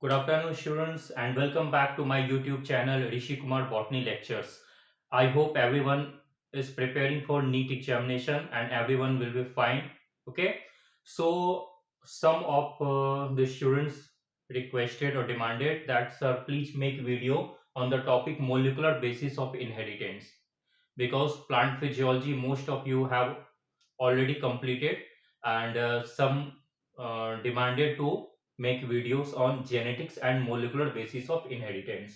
Good afternoon, students, and welcome back to my YouTube channel, Rishi Kumar Botany Lectures. I hope everyone is preparing for NEET examination and everyone will be fine. Okay, so some of the students requested or demanded that, sir, please make video on the topic molecular basis of inheritance, because plant physiology most of you have already completed, and some demanded to make videos on genetics and molecular basis of inheritance.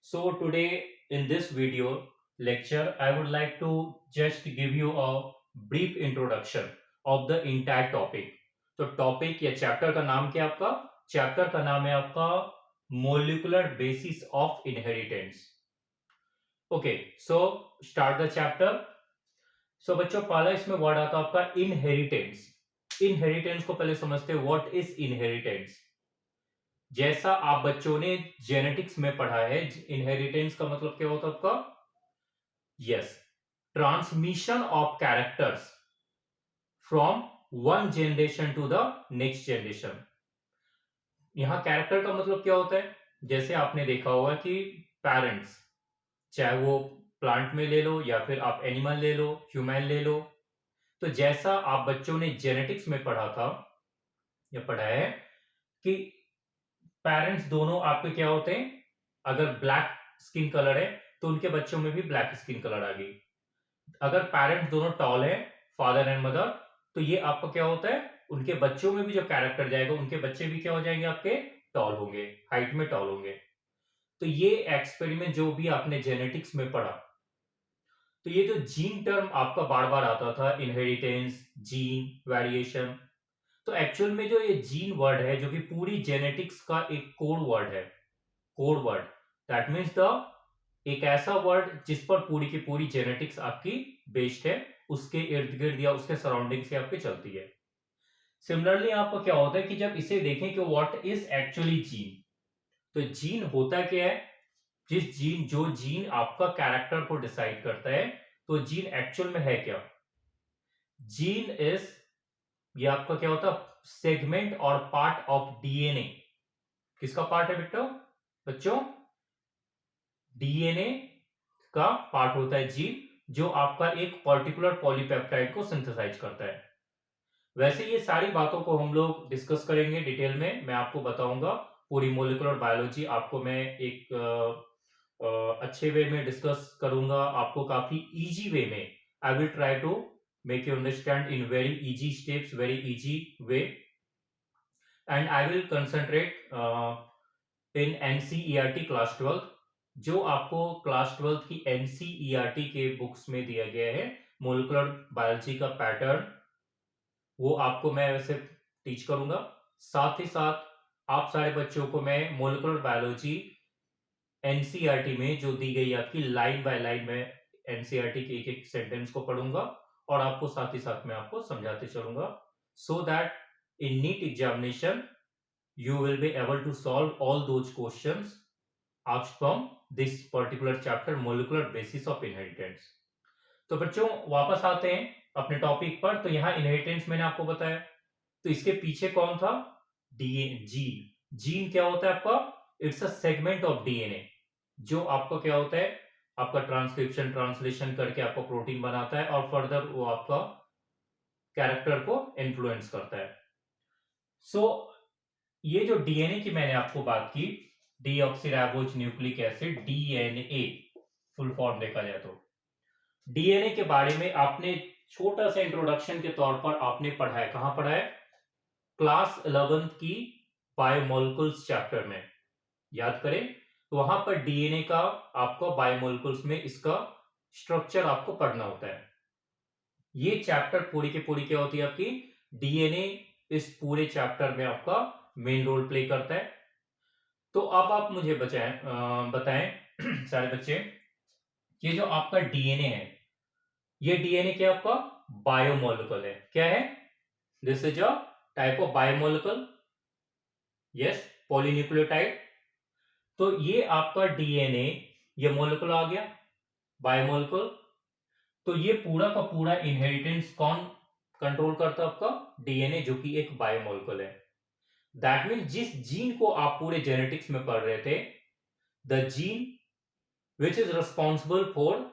So today in this video lecture, I would like to just give you a brief introduction of the entire topic. तो topic या chapter का नाम क्या है आपका? Chapter का नाम है आपका molecular basis of inheritance. Okay, so start the chapter. So बच्चों, पहला इसमें वर्ड आता है आपका इनहेरिटेंस. इनहेरिटेंस को पहले समझते हैं. What is inheritance? जैसा आप बच्चों ने जेनेटिक्स में पढ़ा है, इनहेरिटेंस का मतलब क्या होता है आपका? Yes, transmission of characters from one generation to the next generation. यहां कैरेक्टर का मतलब क्या होता है? जैसे आपने देखा होगा कि पेरेंट्स, चाहे वो प्लांट में ले लो या फिर आप एनिमल ले लो, ह्यूमन ले लो, तो जैसा आप बच्चों ने जेनेटिक्स में पढ़ा था या पढ़ा है कि पेरेंट्स दोनों आपके क्या होते हैं, अगर ब्लैक स्किन कलर है तो उनके बच्चों में भी ब्लैक स्किन कलर आ गई. अगर पेरेंट्स दोनों टॉल है, फादर एंड मदर, तो ये आपका क्या होता है, उनके बच्चों में भी जो कैरेक्टर जाएगा, उनके बच्चे भी क्या हो जाएंगे, आपके टॉल होंगे, हाइट में टॉल होंगे. तो ये एक्सपेरिमेंट जो भी आपने जेनेटिक्स में पढ़ा, तो ये जो जीन टर्म आपका बार बार आता था, इनहेरिटेंस, जीन, वेरिएशन, तो एक्चुअल में जो ये जीन वर्ड है, जो कि पूरी जेनेटिक्स का एक कोड वर्ड है. Code word, that means the एक ऐसा वर्ड जिस पर पूरी की पूरी जेनेटिक्स आपकी बेस्ड है, उसके इर्द गिर्द या उसके सराउंडिंग से आपकी चलती है. सिमिलरली आपको क्या होता है कि जब इसे देखें कि व्हाट इज एक्चुअली जीन, तो जीन होता क्या है? जो जीन आपका कैरेक्टर को डिसाइड करता है, तो जीन एक्चुअल में है क्या? जीन इज, ये आपका क्या होता है, सेगमेंट और पार्ट ऑफ डीएनए. किसका पार्ट है बेटा बच्चों? डीएनए का पार्ट होता है जीन, जो आपका एक पर्टिकुलर पॉलीपेप्टाइड को सिंथेसाइज करता है. वैसे ये सारी बातों को हम लोग डिस्कस करेंगे डिटेल में, मैं आपको बताऊंगा. पूरी मोलिकुलर बायोलॉजी आपको मैं एक अच्छे वे में डिस्कस करूंगा, आपको काफी इजी वे में. I will try to make you understand in very easy steps, very easy way, and I will concentrate in NCERT class 12. जो आपको क्लास 12 की NCERT के बुक्स में दिया गया है, मोलिकुलर बायोलॉजी का पैटर्न, वो आपको मैं वैसे टीच करूंगा. साथ ही साथ आप सारे बच्चों को मैं मोलिकुलर बायोलॉजी NCERT में जो दी गई आपकी लाइन बाय लाइन में NCERT के एक एक सेंटेंस को पढ़ूंगा और आपको साथ ही साथ में आपको समझाते चलूंगा, so that in NEET examination you will be able to solve all those questions asked from this particular chapter, molecular basis of inheritance. तो बच्चों वापस आते हैं अपने टॉपिक पर. तो यहाँ इनहेरिटेंस मैंने आपको बताया, तो इसके पीछे कौन था? DNA, gene. जीन क्या होता है आपका? It's a segment of DNA, जो आपका क्या होता है, आपका ट्रांसक्रिप्शन ट्रांसलेशन करके आपका प्रोटीन बनाता है और फर्दर वो आपका कैरेक्टर को इन्फ्लुएंस करता है. सो ये जो डीएनए की मैंने आपको बात की, deoxyribose nucleic acid, DNA full form देखा जाए तो, डीएनए के बारे में आपने छोटा सा इंट्रोडक्शन के तौर पर आपने पढ़ा है. कहां पढ़ा है? क्लास 11 की बायोमोलिकुल्स चैप्टर में. याद करें तो वहां पर डीएनए का आपको बायोमोलिकुल्स में इसका स्ट्रक्चर आपको पढ़ना होता है. ये चैप्टर पूरी की पूरी क्या होती है आपकी? डीएनए इस पूरे चैप्टर में आपका मेन रोल प्ले करता है. तो अब आप मुझे बताएं सारे बच्चे, ये जो आपका डीएनए है, ये डीएनए क्या आपका? बायोमोलिकुल है. क्या है? This is a type of biomolecule. Yes, polynucleotide. तो ये आपका डीएनए, ये मोलिकुल आ गया, बायोमोलिकुल. तो ये पूरा का पूरा इनहेरिटेंस कौन कंट्रोल करता है? आपका डीएनए, जो कि एक बायोमोलिकुल है. दैट मीन जिस जीन को आप पूरे जेनेटिक्स में पढ़ रहे थे, the gene which is responsible for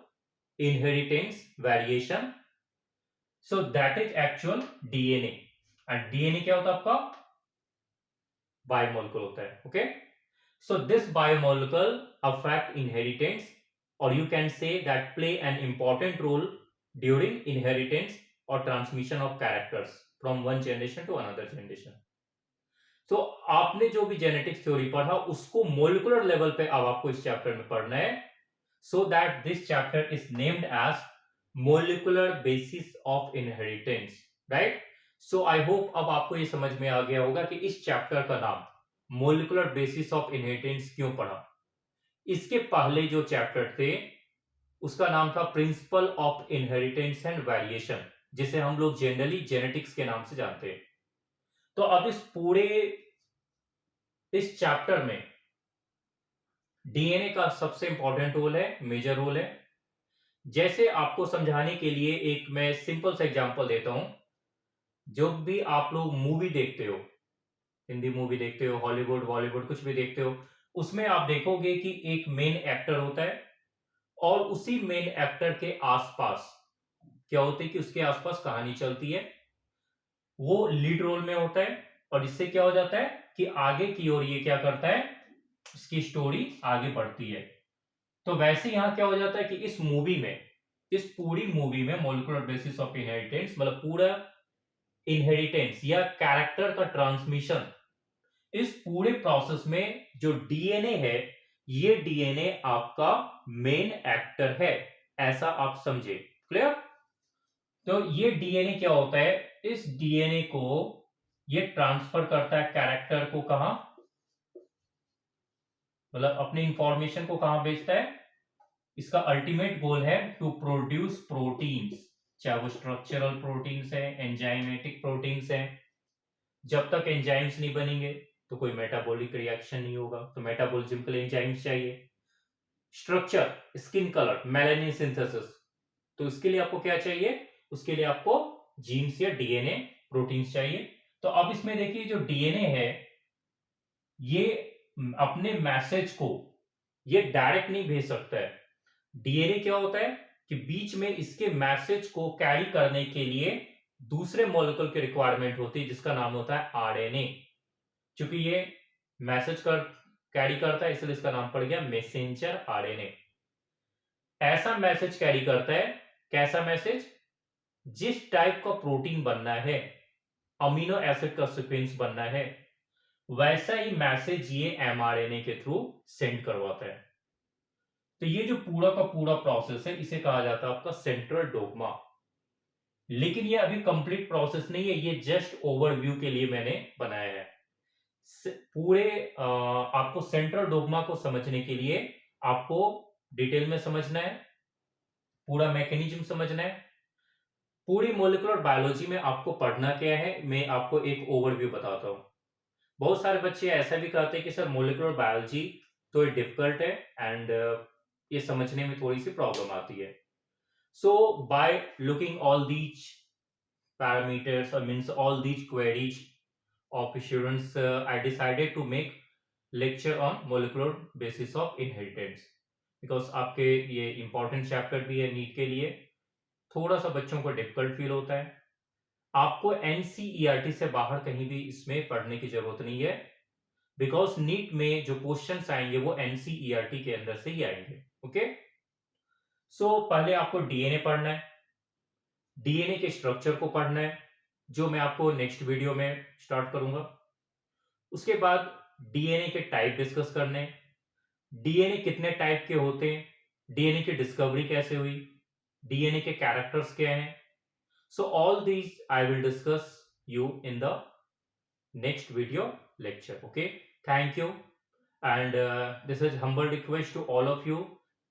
inheritance variation, so that is actual DNA. And DNA क्या होता है आपका? बायोमोलिकुल होता है। Okay, so this biomolecule affect inheritance, और you can say that play an important role during inheritance or transmission of characters from one generation to another generation. तो आपने जो भी जेनेटिक्स थ्योरी पढ़ा उसको मोलिकुलर लेवल पे अब आपको इस चैप्टर में पढ़ना है, so that this chapter is named as molecular basis of inheritance, right? So I hope अब आपको ये समझ में आ गया होगा कि इस चैप्टर का नाम मोलिकुलर बेसिस ऑफ इनहेरिटेंस क्यों पढ़ा। इसके पहले जो चैप्टर थे उसका नाम था principle of inheritance and variation, जिसे हम लोग जनरली जेनेटिक्स के नाम से जानते हैं। तो अब इस चैप्टर में डीएनए का सबसे इंपॉर्टेंट रोल है, मेजर रोल है। जैसे आपको समझाने के लिए एक मैं सिंपल सा एग्जांपल देता हूं। जब भी आप लोग मूवी देखते हो, हिंदी मूवी देखते हो, हॉलीवुड बॉलीवुड कुछ भी देखते हो, उसमें आप देखोगे कि एक मेन एक्टर होता है और उसी मेन एक्टर के आसपास क्या होता है कि उसके आसपास कहानी चलती है, वो लीड रोल में होता है, और इससे क्या हो जाता है कि आगे की ओर ये क्या करता है, इसकी स्टोरी आगे बढ़ती है। तो वैसे यहां क्या हो जाता है कि इस पूरी मूवी में मोलिकुलर बेसिस ऑफ इनहेरिटेंस, मतलब पूरा इनहेरिटेंस या कैरेक्टर का ट्रांसमिशन, इस पूरे प्रोसेस में जो डीएनए है, ये डीएनए आपका मेन एक्टर है, ऐसा आप समझे। क्लियर? तो ये डीएनए क्या होता है, इस डीएनए को ये ट्रांसफर करता है कैरेक्टर को, कहां, मतलब अपनी इंफॉर्मेशन को कहां भेजता है। इसका अल्टीमेट गोल है टू प्रोड्यूस प्रोटीन्स, चाहे वो स्ट्रक्चरल प्रोटीन्स है, एंजाइमेटिक प्रोटीन्स है। जब तक एंजाइम्स नहीं बनेंगे तो कोई मेटाबॉलिक रिएक्शन नहीं होगा, तो मेटाबॉलिज्म के लिए एंजाइम्स चाहिए। Structure, skin colour, melanin synthesis, तो इसके लिए आपको क्या चाहिए, उसके लिए आपको जीन्स या डीएनए प्रोटीन्स चाहिए। तो अब इसमें देखिए जो डीएनए है ये अपने मैसेज को ये डायरेक्ट नहीं भेज सकता है। डीएनए क्या होता है कि बीच में इसके मैसेज को कैरी करने के लिए दूसरे मॉलिक्यूल की रिक्वायरमेंट होती है, जिसका नाम होता है आरएनए। क्योंकि ये मैसेज कैरी करता है इसलिए इसका नाम पड़ गया मैसेंजर आरएनए। ऐसा मैसेज कैरी करता है, कैसा मैसेज, जिस टाइप का प्रोटीन बनना है, अमीनो एसिड का सीक्वेंस बनना है, वैसा ही मैसेज ये एमआरएनए के थ्रू सेंड करवाता है। तो ये जो पूरा का पूरा प्रोसेस है इसे कहा जाता है आपका सेंट्रल डोग्मा। लेकिन ये अभी कंप्लीट प्रोसेस नहीं है, ये जस्ट ओवरव्यू के लिए मैंने बनाया है। पूरे आपको सेंट्रल डोग्मा को समझने के लिए आपको डिटेल में समझना है, पूरा मैकेनिज्म समझना है। पूरी मोलिकुलर बायोलॉजी में आपको पढ़ना क्या है, मैं आपको एक ओवरव्यू बताता हूं। बहुत सारे बच्चे ऐसा भी कहते हैं कि सर मोलिकुलर बायोलॉजी तो डिफिकल्ट है एंड ये समझने में थोड़ी सी प्रॉब्लम आती है। So by looking all these parameters और means all these queries of students, I decided to make lecture on molecular basis of inheritance, because आपके ये important chapter भी है नीट के लिए, थोड़ा सा बच्चों को डिफिकल्ट फील होता है। आपको एनसीईआरटी से बाहर कहीं भी इसमें पढ़ने की जरूरत नहीं है, बिकॉज नीट में जो क्वेश्चंस आएंगे वो एनसीईआरटी के अंदर से ही आएंगे। ओके, सो पहले आपको डीएनए पढ़ना है, डीएनए के स्ट्रक्चर को पढ़ना है, जो मैं आपको नेक्स्ट वीडियो में स्टार्ट करूंगा। उसके बाद डीएनए के टाइप डिस्कस करने, डीएनए कितने टाइप के होते हैं, डीएनए की डिस्कवरी कैसे हुई, डीएनए के कैरेक्टर्स क्या हैं। So all these I will discuss you in the next video lecture. Okay, thank you, and this is humble request to all of you,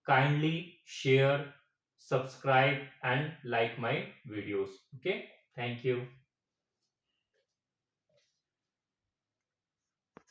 kindly share, subscribe and like my videos. Okay, thank you.